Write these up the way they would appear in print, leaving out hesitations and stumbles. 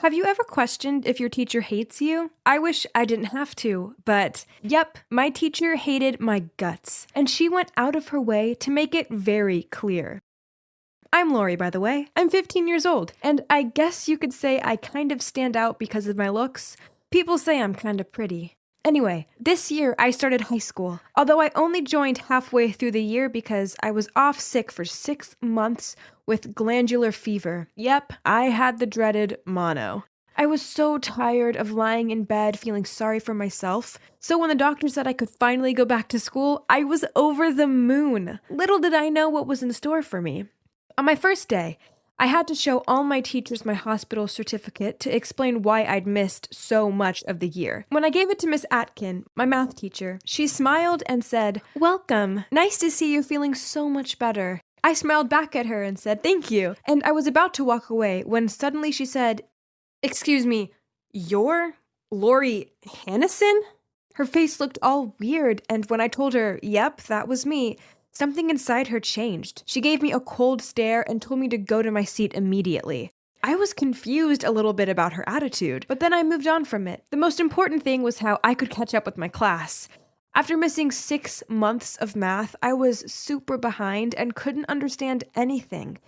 Have you ever questioned if your teacher hates you? I wish I didn't have to, but yep, my teacher hated my guts, and she went out of her way to make it very clear. I'm Lori, by the way. I'm 15 years old, and I guess you could say I kind of stand out because of my looks. People say I'm kind of pretty. Anyway, this year I started high school, although I only joined halfway through the year because I was off sick for 6 months with glandular fever. Yep, I had the dreaded mono. I was so tired of lying in bed feeling sorry for myself, so when the doctor said I could finally go back to school, I was over the moon. Little did I know what was in store for me. On my first day, I had to show all my teachers my hospital certificate to explain why I'd missed so much of the year. When I gave it to Miss Atkin, my math teacher, she smiled and said, "Welcome. Nice to see you feeling so much better." I smiled back at her and said, "Thank you." And I was about to walk away when suddenly she said, "Excuse me, you're Lori Hannison?" Her face looked all weird, and when I told her, "Yep, that was me," something inside her changed. She gave me a cold stare and told me to go to my seat immediately. I was confused a little bit about her attitude, but then I moved on from it. The most important thing was how I could catch up with my class. After missing 6 months of math, I was super behind and couldn't understand anything.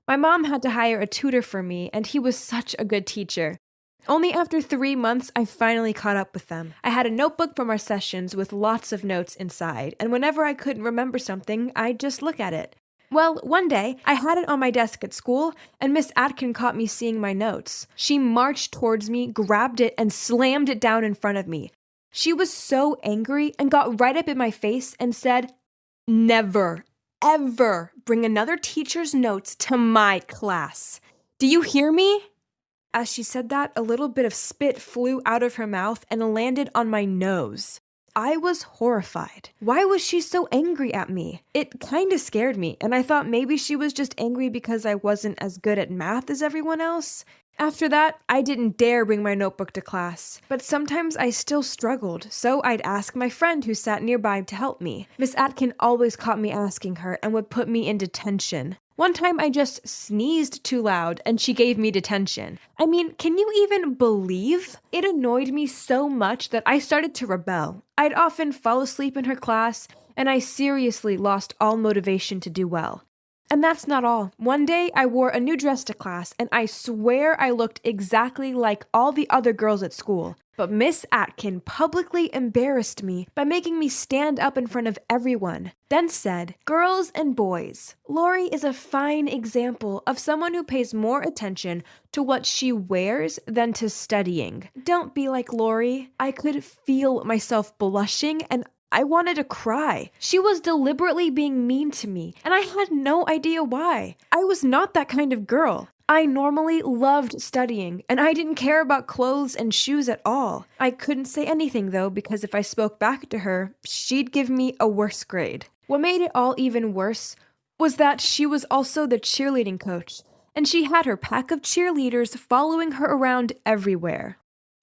My mom had to hire a tutor for me, and he was such a good teacher. Only after 3 months, I finally caught up with them. I had a notebook from our sessions with lots of notes inside, and whenever I couldn't remember something, I'd just look at it. Well, one day, I had it on my desk at school, and Miss Atkin caught me seeing my notes. She marched towards me, grabbed it, and slammed it down in front of me. She was so angry and got right up in my face and said, "Never, ever bring another teacher's notes to my class. Do you hear me?" As she said that, a little bit of spit flew out of her mouth and landed on my nose. I was horrified. Why was she so angry at me? It kinda scared me, and I thought maybe she was just angry because I wasn't as good at math as everyone else. After that, I didn't dare bring my notebook to class, but sometimes I still struggled, so I'd ask my friend who sat nearby to help me. Miss Atkin always caught me asking her and would put me in detention. One time I just sneezed too loud and she gave me detention. I mean, can you even believe? It annoyed me so much that I started to rebel. I'd often fall asleep in her class, and I seriously lost all motivation to do well. And that's not all. One day, I wore a new dress to class, and I swear I looked exactly like all the other girls at school. But Miss Atkin publicly embarrassed me by making me stand up in front of everyone, then said, "Girls and boys, Lori is a fine example of someone who pays more attention to what she wears than to studying. Don't be like Lori." I could feel myself blushing, and I wanted to cry. She was deliberately being mean to me, and I had no idea why. I was not that kind of girl. I normally loved studying, and I didn't care about clothes and shoes at all. I couldn't say anything, though, because if I spoke back to her, she'd give me a worse grade. What made it all even worse was that she was also the cheerleading coach, and she had her pack of cheerleaders following her around everywhere.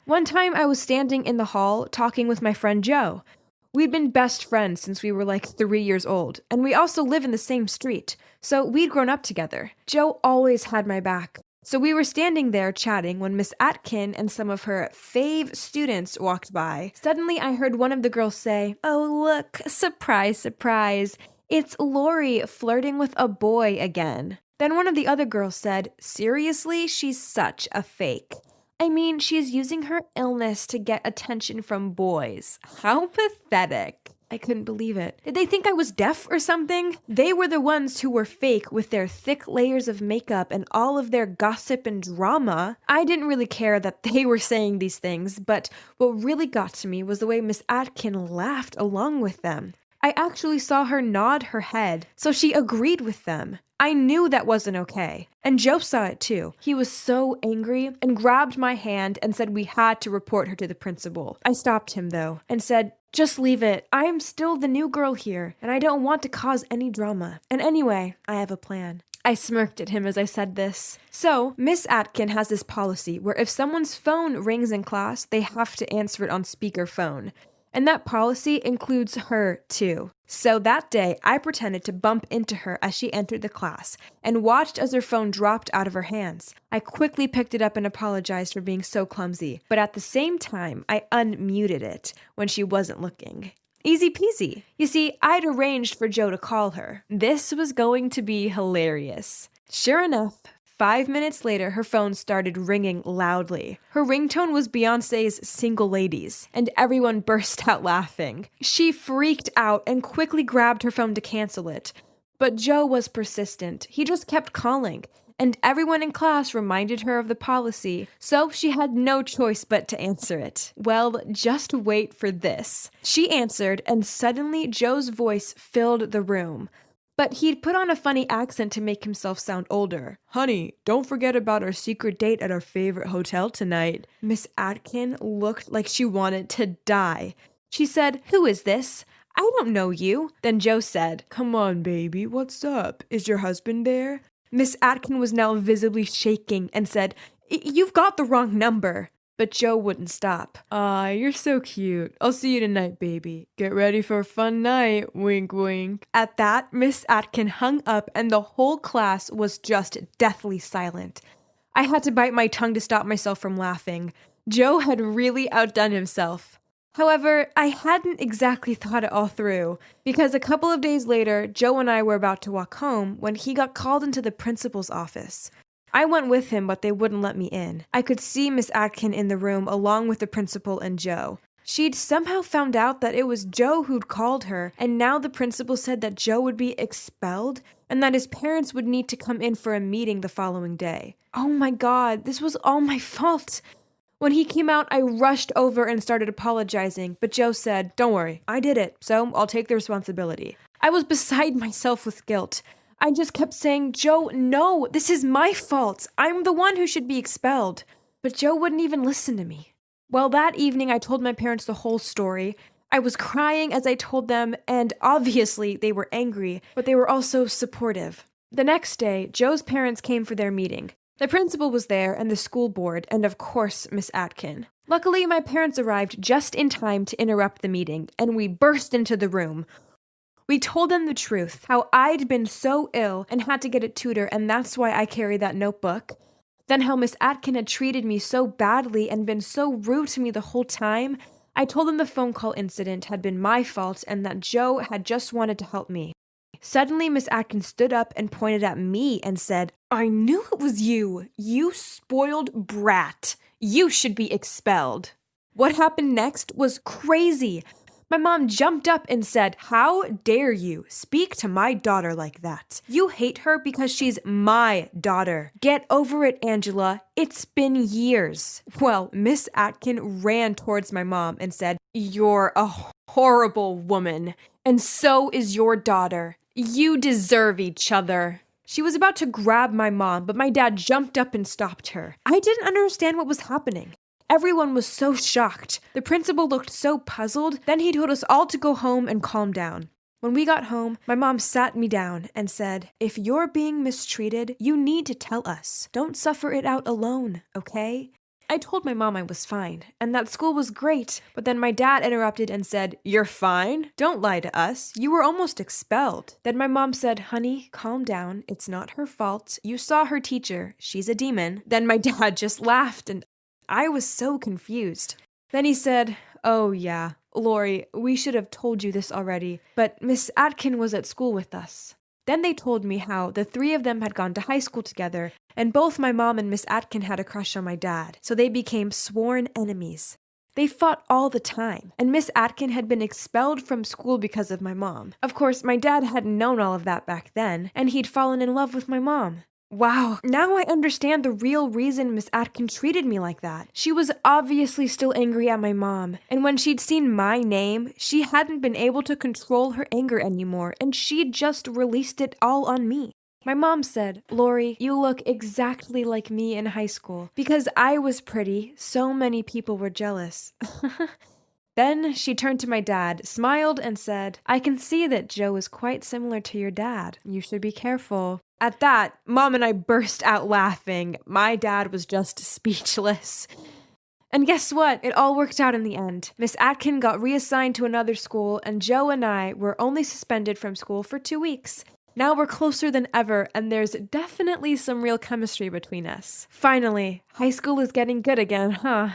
One time I was standing in the hall talking with my friend Joe. We'd been best friends since we were like 3 years old, and we also live in the same street, so we'd grown up together. Joe always had my back. So we were standing there chatting when Miss Atkin and some of her fave students walked by. Suddenly I heard one of the girls say, "Oh look, surprise, surprise, it's Lori flirting with a boy again." Then one of the other girls said, "Seriously, she's such a fake. I mean, she's using her illness to get attention from boys. How pathetic." I couldn't believe it. Did they think I was deaf or something? They were the ones who were fake with their thick layers of makeup and all of their gossip and drama. I didn't really care that they were saying these things, but what really got to me was the way Miss Atkin laughed along with them. I actually saw her nod her head, so she agreed with them. I knew that wasn't okay. And Joe saw it too. He was so angry and grabbed my hand and said we had to report her to the principal. I stopped him though and said, "Just leave it. I am still the new girl here, and I don't want to cause any drama. And anyway, I have a plan." I smirked at him as I said this. So, Miss Atkin has this policy where if someone's phone rings in class, they have to answer it on speakerphone. And that policy includes her, too. So that day, I pretended to bump into her as she entered the class and watched as her phone dropped out of her hands. I quickly picked it up and apologized for being so clumsy, but at the same time, I unmuted it when she wasn't looking. Easy peasy. You see, I'd arranged for Joe to call her. This was going to be hilarious. Sure enough, 5 minutes later, her phone started ringing loudly. Her ringtone was Beyoncé's Single Ladies, and everyone burst out laughing. She freaked out and quickly grabbed her phone to cancel it. But Joe was persistent. He just kept calling, and everyone in class reminded her of the policy, so she had no choice but to answer it. Well, just wait for this. She answered, and suddenly Joe's voice filled the room. But he'd put on a funny accent to make himself sound older. "Honey, don't forget about our secret date at our favorite hotel tonight." Miss Atkin looked like she wanted to die. She said, "Who is this? I don't know you." Then Joe said, "Come on, baby, what's up? Is your husband there?" Miss Atkin was now visibly shaking and said, "You've got the wrong number." But Joe wouldn't stop. You're so cute. I'll see you tonight, baby. Get ready for a fun night. Wink, wink." At that, Miss Atkin hung up and the whole class was just deathly silent. I had to bite my tongue to stop myself from laughing. Joe had really outdone himself. However, I hadn't exactly thought it all through, because a couple of days later, Joe and I were about to walk home when he got called into the principal's office. I went with him, but they wouldn't let me in. I could see Miss Atkin in the room along with the principal and Joe. She'd somehow found out that it was Joe who'd called her, and now the principal said that Joe would be expelled and that his parents would need to come in for a meeting the following day. Oh my God, this was all my fault. When he came out, I rushed over and started apologizing, but Joe said, "Don't worry, I did it, so I'll take the responsibility." I was beside myself with guilt. I just kept saying, "Joe, no, this is my fault. I'm the one who should be expelled." But Joe wouldn't even listen to me. Well, that evening I told my parents the whole story. I was crying as I told them, and obviously they were angry, but they were also supportive. The next day, Joe's parents came for their meeting. The principal was there, and the school board, and of course, Miss Atkin. Luckily, my parents arrived just in time to interrupt the meeting, and we burst into the room. We told them the truth, how I'd been so ill and had to get a tutor, and that's why I carried that notebook. Then how Miss Atkin had treated me so badly and been so rude to me the whole time. I told them the phone call incident had been my fault and that Joe had just wanted to help me. Suddenly, Miss Atkin stood up and pointed at me and said, "I knew it was you. You spoiled brat. You should be expelled." What happened next was crazy. My mom jumped up and said, "How dare you speak to my daughter like that? You hate her because she's my daughter. Get over it, Angela. It's been years." Well, Miss Atkin ran towards my mom and said, "You're a horrible woman, and so is your daughter. You deserve each other." She was about to grab my mom, but my dad jumped up and stopped her. I didn't understand what was happening. Everyone was so shocked. The principal looked so puzzled. Then he told us all to go home and calm down. When we got home, my mom sat me down and said, "If you're being mistreated, you need to tell us. Don't suffer it out alone, okay?" I told my mom I was fine, and that school was great, but then my dad interrupted and said, "You're fine? Don't lie to us. You were almost expelled." Then my mom said, "Honey, calm down. It's not her fault. You saw her teacher. She's a demon." Then my dad just laughed, and I was so confused. Then he said, "Oh yeah, Lori, we should have told you this already, but Miss Atkin was at school with us." Then they told me how the three of them had gone to high school together, and both my mom and Miss Atkin had a crush on my dad, so they became sworn enemies. They fought all the time, and Miss Atkin had been expelled from school because of my mom. Of course, my dad hadn't known all of that back then, and he'd fallen in love with my mom. Wow, now I understand the real reason Miss Atkin treated me like that. She was obviously still angry at my mom, and when she'd seen my name, she hadn't been able to control her anger anymore, and she'd just released it all on me. My mom said, "Lori, you look exactly like me in high school. Because I was pretty, so many people were jealous." Then she turned to my dad, smiled, and said, "I can see that Joe is quite similar to your dad. You should be careful." At that, Mom and I burst out laughing. My dad was just speechless. And guess what? It all worked out in the end. Miss Atkin got reassigned to another school, and Joe and I were only suspended from school for 2 weeks. Now we're closer than ever, and there's definitely some real chemistry between us. Finally, high school is getting good again, huh?